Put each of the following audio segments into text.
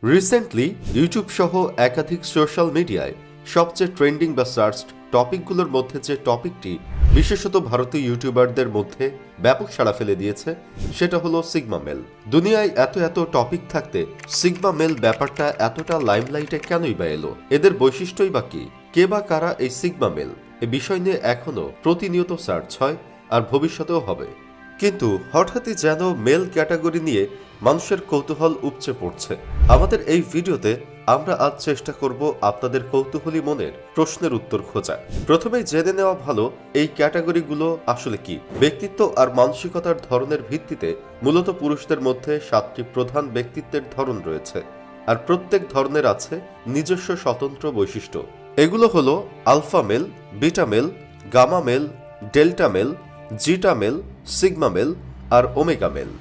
Recently YouTube সহ একাধিক social মিডিয়ায় সবচেয়ে ট্রেন্ডিং বা সার্চড টপিকগুলোর মধ্যে যে টপিকটি বিশেষত ভারতীয় ইউটিউবারদের মধ্যে ব্যাপক সাড়া ফেলে দিয়েছে সেটা হলো সিগমা মেল। দুনিয়ায় এত এত টপিক থাকতে সিগমা মেল ব্যাপারটা এতটা লাইমলাইটে কেনই বা এলো? এদের বৈশিষ্ট্যই বা কি? কে বা কারা এই সিগমা মেল? এ বিষয় নিয়ে এখনো প্রতিনিয়ত সার্চ হয় আর ভবিষ্যতেও হবে। কিন্তু হঠাৎই যেন মেল ক্যাটাগরি নিয়ে মানুষের কৌতূহল উপচে পড়ছে। আমাদের এই ভিডিওতে আমরা আজ চেষ্টা করব আপনাদের কৌতূহলী মনের প্রশ্নের উত্তর খোঁজা। প্রথমেই জেনে নেওয়া ভালো এই ক্যাটাগরিগুলো আসলে কি। ব্যক্তিত্ব আর মানসিকতার ধরনের ভিত্তিতে মূলত পুরুষদের মধ্যে 7টি প্রধান ব্যক্তিত্বের ধরন রয়েছে, আর প্রত্যেক ধরনের আছে নিজস্ব স্বতন্ত্র বৈশিষ্ট্য। এগুলো হলো alpha male, beta male, gamma male, delta male, zeta male, sigma male আর ওমেগা মেল।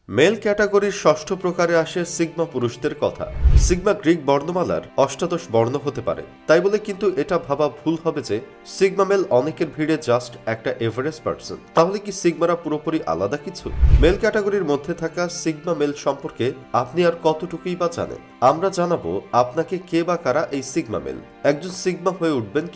মেল ক্যাটাগরির 6ষ্ঠ প্রকারে আসে সিগমা পুরুষদের কথা। সিগমা গ্রিক বর্ণমালার 18 বর্ণ হতে পারে, তাই বলে কিন্তু এটা ভাবা ভুল হবে যে সিগমা মেল অনেকের ভিড়ে জাস্ট একটা এভারেজ পার্সন। তাহলে কি সিগমারা পুরোপুরি আলাদা কিছু? মেল ক্যাটাগরির মধ্যে থাকা সিগমা মেল সম্পর্কে আপনি আর কতটুকুই বা জানেন? আমরা জানাবো আপনাকে কে বা কারা এই সিগমা মেল। একজন সিগমা হয়ে উঠবেন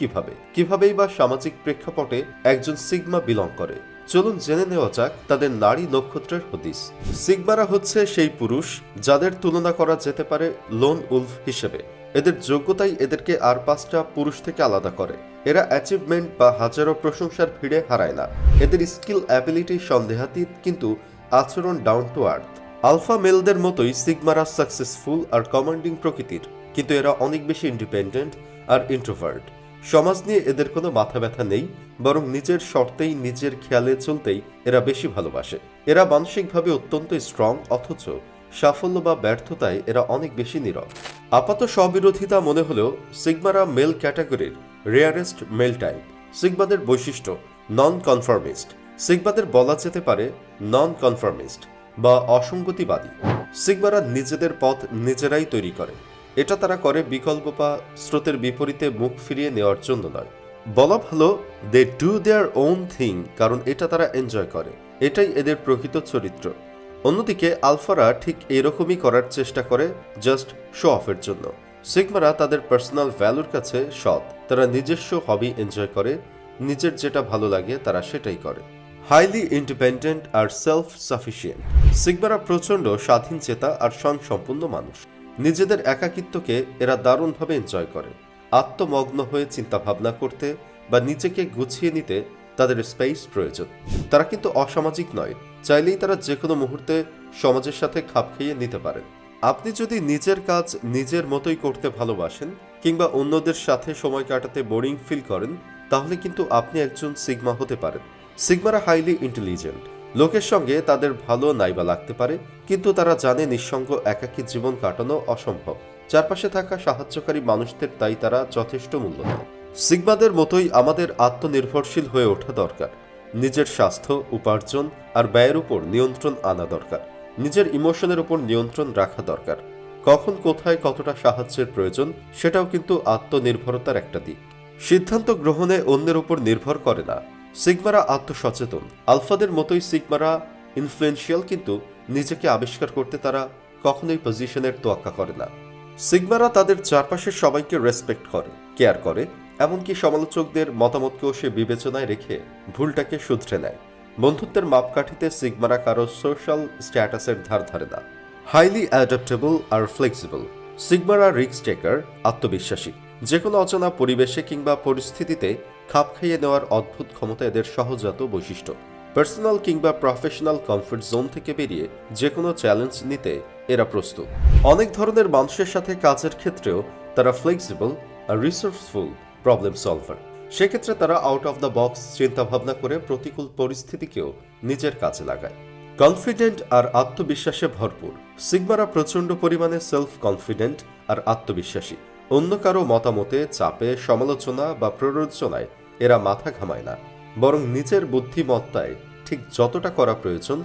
কিভাবেই বা সামাজিক প্রেক্ষাপটে একজন সিগমা বিলং করে। চলুন জেনে নেওয়া যাক তাদের নারী নক্ষত্রের হদিস। সিগমারা হচ্ছে সেই পুরুষ যাদের তুলনা করা যেতে পারে লোন উলফ হিসেবে। এদের যোগ্যতাই এদেরকে আর 5টা পুরুষ থেকে আলাদা করে। এরা অ্যাচিভমেন্ট বা হাজারো প্রশংসার ভিড়ে হারায় না। এদের স্কিল অ্যাবিলিটি সন্দেহাতীত, কিন্তু আচরণ ডাউন টু আর্থ। আলফা মেলদের মতোই সিগমারা সাকসেসফুল আর কমান্ডিং প্রকৃতির, কিন্তু এরা অনেক বেশি ইন্ডিপেন্ডেন্ট আর ইন্ট্রোভার্ট। সমাজ নিয়ে এদের কোনো মাথা ব্যথা নেই, বরং নিজের শর্তেই নিজের খেয়ালে চলতেই এরা বেশি ভালোবাসে। এরা মানসিকভাবে অত্যন্ত স্ট্রং, অথচ সাফল্য বা ব্যর্থতায় এরা অনেক বেশি নীরব। আপাত স্ববিরোধিতা মনে হলেও সিগমারা মেল ক্যাটাগরির রেয়ারেস্ট মেল টাইপ। সিগমাদের বৈশিষ্ট্য নন কনফর্মিস্ট। সিগমাদের বলা যেতে পারে নন কনফর্মিস্ট বা অসঙ্গতিবাদী। সিগমারা নিজেদের পথ নিজেরাই তৈরি করে। এটা তারা করে বিকল্প বা স্রোতের বিপরীতে মুখ ফিরিয়ে নেওয়ার জন্য নয়। বলা ভালো they do their own thing, কারণ এটা তারা এনজয় করে। এটাই এদের প্রকৃত চরিত্র। অন্যদিকে আলফারা ঠিক এরকমই করার চেষ্টা করে জাস্ট শো অফের জন্য। সিগমারা তাদের পার্সোনাল ভ্যালুর কাছে সৎ। তারা নিজস্ব হবি এনজয় করে, নিজের যেটা ভালো লাগে তারা সেটাই করে। হাইলি ইন্ডিপেন্ডেন্ট আর সেলফ সাফিসিয়েন্ট। সিগমারা প্রচণ্ড স্বাধীন চেতা আর স্বয়ংসম্পূর্ণ মানুষ। নিজেদের একাকিত্বকে এরা দারুণভাবে এনজয় করে। আত্মমগ্ন হয়ে চিন্তা ভাবনা করতে বা নিজেকে গুছিয়ে নিতে তাদের স্পেস প্রয়োজন। তারা কিন্তু অসামাজিক নয়। চাইলেই তারা যে কোনো মুহূর্তে সমাজের সাথে খাপ খাইয়ে নিতে পারেন। আপনি যদি নিজের কাজ নিজের মতোই করতে ভালোবাসেন কিংবা অন্যদের সাথে সময় কাটাতে বোরিং ফিল করেন, তাহলে কিন্তু আপনি একজন সিগমা হতে পারেন। সিগমারা হাইলি ইন্টেলিজেন্ট। লোকের সঙ্গে তাদের ভালো নাইবা লাগতে পারে, কিন্তু তারা জানে নিঃসঙ্গ একাকী জীবন কাটানো অসম্ভব। চারপাশে থাকা সাহায্যকারী মানুষদের তাই তারা যথেষ্ট মূল্য দেয়। সিগমাদের মতোই আমাদের আত্মনির্ভরশীল হয়ে ওঠা দরকার। নিজের স্বাস্থ্য, উপার্জন আর ব্যয়ের উপর নিয়ন্ত্রণ আনা দরকার। নিজের ইমোশনের উপর নিয়ন্ত্রণ রাখা দরকার। কখন কোথায় কতটা সাহায্যের প্রয়োজন সেটাও কিন্তু আত্মনির্ভরতার একটা দিক। সিদ্ধান্ত গ্রহণে অন্যের উপর নির্ভর করে না। সিগমারা আত্মসচেতন। আলফাদের মতোই সিগমারা ইনফ্লুয়েন্সিয়াল, কিন্তু নিজেকে আবিষ্কার করতে তারা কখনোই পজিশনের তোয়াক্কা করে না। সিগমারা তাদের চারপাশের সবাইকে রেসপেক্ট করে, কেয়ার করে, এমনকি সমালোচকদের মতামতকেও সে বিবেচনায় রেখে ভুলটাকে শুধরে নেয়। বন্ধুত্বের মাপকাঠিতে সিগমারা কারো সোশ্যাল স্ট্যাটাসের ধার ধারে না। হাইলি অ্যাডাপ্টেবল আর ফ্লেক্সিবল। সিগমারা রিস্ক টেকার, আত্মবিশ্বাসী। যে কোনো অচেনা পরিবেশে কিংবা পরিস্থিতিতে খাপ খাইয়ে নেওয়ার অদ্ভুত ক্ষমতা এদের সহজাত বৈশিষ্ট্য। পার্সোনাল কিংবা প্রফেশনাল কমফোর্ট জোন থেকে বেরিয়ে যে কোনো চ্যালেঞ্জ নিতে এরা প্রস্তুত। অনেক ধরনের মানুষের সাথে কাজের ক্ষেত্রেও তারা ফ্লেক্সিবল আর রিসোর্সফুল প্রবলেম সলভার। সেক্ষেত্রে তারা আউট অফ দ্য বক্স চিন্তাভাবনা করে প্রতিকূল পরিস্থিতিকেও নিজের কাজে লাগায়। কনফিডেন্ট আর আত্মবিশ্বাসে ভরপুর। সিগমারা প্রচণ্ড পরিমাণে সেলফ কনফিডেন্ট আর আত্মবিশ্বাসী। অন্য কারো মতামতে, চাপে, সমালোচনা বা প্ররোচনায় এরা মাথা ঘামায় না, বরং নিজের বুদ্ধিমত্তায় ঠিক যতটা করা প্রয়োজন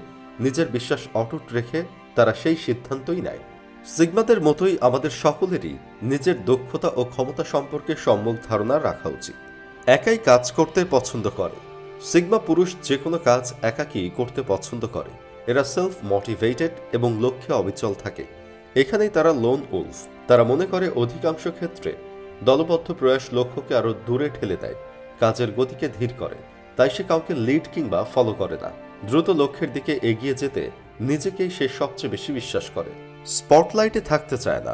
নিজের বিশ্বাস অটুট রেখে তারা সেই সিদ্ধান্তই নেয়। সিগমাদের মতোই আমাদের সকলেরই নিজের দক্ষতা ও ক্ষমতা সম্পর্কে সম্যক ধারণা রাখা উচিত। একাই কাজ করতে পছন্দ করে। সিগমা পুরুষ যে কোনো কাজ একাকী করতে পছন্দ করে। এরা সেলফ মোটিভেটেড এবং লক্ষ্যে অবিচল থাকে। এখানেই তারা লোন উলফ। তারা মনে করে অধিকাংশ ক্ষেত্রে দলবদ্ধ প্রয়াস লক্ষ্যকে আরো দূরে ঠেলে দেয়, কাজের গতিকে ধীর করে। তাই সে কাউকে লিড কিংবা ফলো করে না। দ্রুত লক্ষ্যের দিকে এগিয়ে যেতে নিজেকেই সে সবচেয়ে বেশি বিশ্বাস করে। স্পটলাইটে থাকতে চায় না,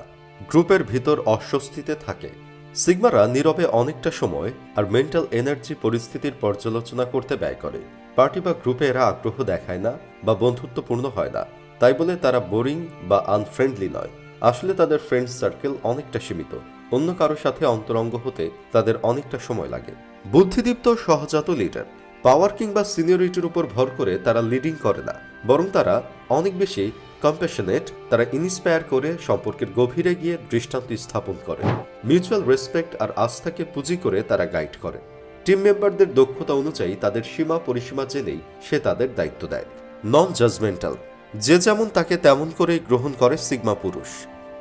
গ্রুপের ভিতর অস্বস্তিতে থাকে। সিগমারা নীরবে অনেকটা সময় আর মেন্টাল এনার্জি পরিস্থিতির পর্যালোচনা করতে ব্যয় করে। পার্টি বা গ্রুপে এরা আগ্রহ দেখায় না বা বন্ধুত্বপূর্ণ হয় না। তাই বলে তারা বোরিং বা আনফ্রেন্ডলি নয়। আসলে তাদের ফ্রেন্ড সার্কেল অনেকটা সীমিত। অন্য কারো সাথে অন্তরঙ্গ হতে তাদের অনেকটা সময় লাগে। বুদ্ধিদীপ্ত সহজাত লিডার। পাওয়ার কিংবা সিনিয়রিটির উপর ভর করে তারা লিডিং করে না, বরং তারা অনেক বেশি কম্প্যাশনেট। তারা ইন্সপায়ার করে, সম্পর্কের গভীরে গিয়ে দৃষ্টান্ত স্থাপন করে। মিউচুয়াল রেসপেক্ট আর আস্থাকে পুঁজি করে তারা গাইড করে। টিম মেম্বারদের দক্ষতা অনুযায়ী তাদের সীমা পরিসীমা জেনেই সে তাদের দায়িত্ব দেয়। Non judgmental. যে যেমন তাকে তেমন করেই গ্রহণ করে সিগমা পুরুষ।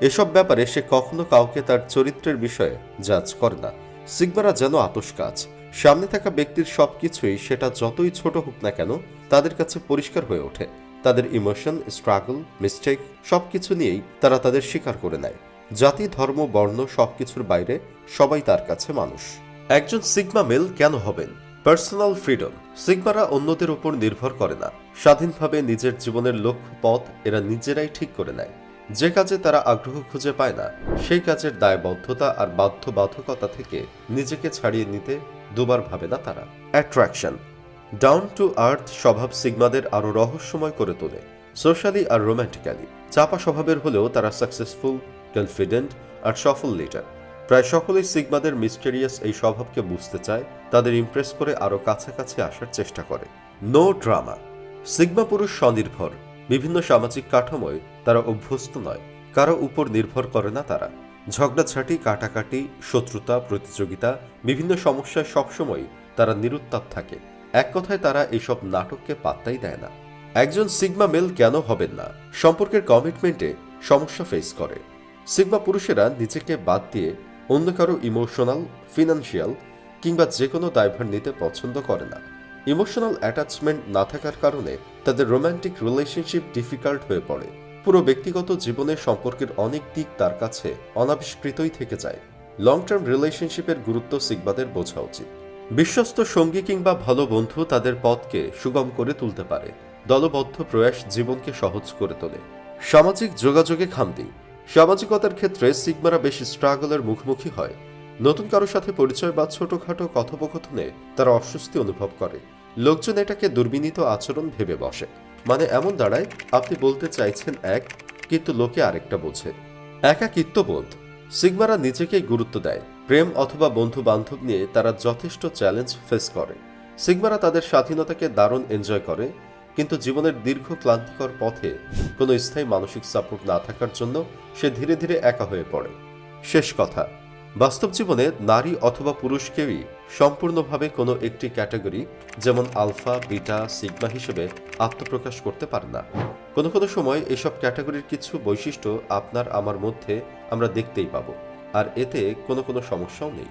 এসব ব্যাপারে সে কখনো কাউকে তার চরিত্রের বিষয়ে জাজ করে না। সিগমারা যেন আতশ কাজ। সামনে থাকা ব্যক্তির সবকিছুই, সেটা যতই ছোট হোক না কেন, তাদের কাছে পরিষ্কার হয়ে ওঠে। তাদের ইমোশন, স্ট্রাগল, মিস্টেক সবকিছু নিয়েই তারা তাদের স্বীকার করে নেয়। জাতি, ধর্ম, বর্ণ সবকিছুর বাইরে সবাই তার কাছে মানুষ। একজন সিগমা মেল কেন হবেন? Personal freedom. সিগমারা অন্যদের উপর নির্ভর করে না। স্বাধীনভাবে নিজের জীবনের লক্ষ্য পথ এরা নিজেরাই ঠিক করে নেয়। যে কাজে তারা আগ্রহ খুঁজে পায় না, সেই কাজের দায়বদ্ধতা আর বাধ্যবাধকতা থেকে নিজেকে ছাড়িয়ে নিতে দুবার ভাবে না তারা। অ্যাট্রাকশন। ডাউন টু আর্থ স্বভাব সিগমাদের আরো রহস্যময় করে তোলে, সোশ্যালি আর রোম্যান্টিক্যালি। চাপা স্বভাবের হলেও তারা সাকসেসফুল, কনফিডেন্ট আর সফল লিডার। প্রায় সকলেই সিগমাদের মিস্টেরিয়াস এই স্বভাবকে বুঝতে চায়, তাদের ইমপ্রেস করে আরো কাছাকাছি আসার চেষ্টা করে। No drama. সিগমা পুরুষ স্বনির্ভর। বিভিন্ন সামাজিক কাঠামোয় তারা অভ্যস্ত নয়, কারো উপর নির্ভর করে না তারা। ঝগড়াঝাঁটি, কাটাকাটি, শত্রুতা, প্রতিযোগিতা, বিভিন্ন সমস্যায় সবসময় তারা নিরুত্তাপ থাকে। এক কথায় তারা এইসব নাটককে পাত্তাই দেয় না। একজন সিগমা মেল কেন হবেন না? সম্পর্কের কমিটমেন্টে সমস্যা ফেস করে। সিগমা পুরুষেরা নিজেকে বাদ দিয়ে অন্য কারো ইমোশনাল, ফিনান্সিয়াল কিংবা যে কোনো দায়ভার নিতে পছন্দ করে না। ইমোশনাল অ্যাটাচমেন্ট না থাকার কারণে তাদের রোম্যান্টিক রিলেশনশিপ ডিফিকাল্ট হয়ে পড়ে। পুরো ব্যক্তিগত জীবনের সম্পর্কের অনেক দিক তার কাছে অনাবিষ্কৃতই থেকে যায়। লং টার্ম রিলেশনশিপের গুরুত্ব সিগমাদের বোঝা উচিত। বিশ্বস্ত সঙ্গী কিংবা ভালো বন্ধু তাদের পথকে সুগম করে তুলতে পারে। দলবদ্ধ প্রয়াস জীবনকে সহজ করে তোলে। সামাজিক যোগাযোগে খামতি। সামাজিকতার ক্ষেত্রে সিগমারা বেশি স্ট্রাগলের মুখোমুখি হয়। নতুন কারোর সাথে পরিচয় বা ছোটখাটো কথোপকথনে তারা অস্বস্তি অনুভব করে। লোকজন এটাকে দুর্বিনীত আচরণ ভেবে বসে। মানে এমন দাঁড়ায়, আপনি বলতে চাইছেন এক, কিন্তু লোকে আরেকটা বোঝে। একাকিত্ববোধ। সিগমারা নিজেকেই গুরুত্ব দেয়। প্রেম অথবা বন্ধু বান্ধব নিয়ে তারা যথেষ্ট চ্যালেঞ্জ ফেস করে। সিগমারা তাদের স্বাধীনতাকে দারুণ এনজয় করে, কিন্তু জীবনের দীর্ঘ ক্লান্তিকর পথে কোনো স্থায়ী মানসিক সাপোর্ট না থাকার জন্য সে ধীরে ধীরে একা হয়ে পড়ে। শেষ কথা, বাস্তব জীবনে নারী অথবা পুরুষ কেউই সম্পূর্ণভাবে কোনো একটি ক্যাটাগরি, যেমন আলফা, বিটা, সিগমা হিসেবে আত্মপ্রকাশ করতে পারে না। কোনো কোনো সময় এসব ক্যাটাগরির কিছু বৈশিষ্ট্য আপনার আমার মধ্যে আমরা দেখতেই পাবো, আর এতে কোনো কোনো সমস্যাও নেই।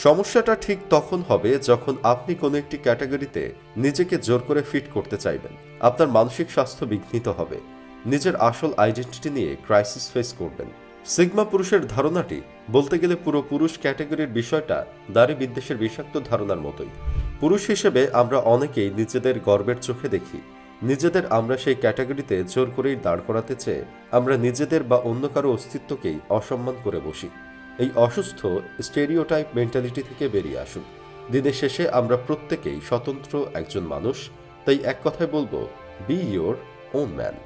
সমস্যাটা ঠিক তখন হবে যখন আপনি কোনো একটি ক্যাটাগরিতে নিজেকে জোর করে ফিট করতে চাইবেন। আপনার মানসিক স্বাস্থ্য বিঘ্নিত হবে, নিজের আসল আইডেন্টিটি নিয়ে ক্রাইসিস ফেস করবেন। সিগমা পুরুষের ধারণাটি বলতে গেলে পুরো পুরুষ ক্যাটাগরির বিষয়টা নারী বিদ্বেষের বিষাক্ত ধারণার মতোই। পুরুষ হিসেবে আমরা অনেকেই নিজেদের গর্বের চোখে দেখি। নিজেদের আমরা সেই ক্যাটাগরিতে জোর করেই দাঁড় করাতে চেয়ে আমরা নিজেদের বা অন্য কারো অস্তিত্বকেই অসম্মান করে বসি। এই অসুস্থ স্টেরিওটাইপ মেন্টালিটি থেকে বেরিয়ে আসুন। দিনের শেষে আমরা প্রত্যেকেই স্বতন্ত্র একজন মানুষ। তাই এক কথায় বলবো, বি ইয়োর ওন ম্যান।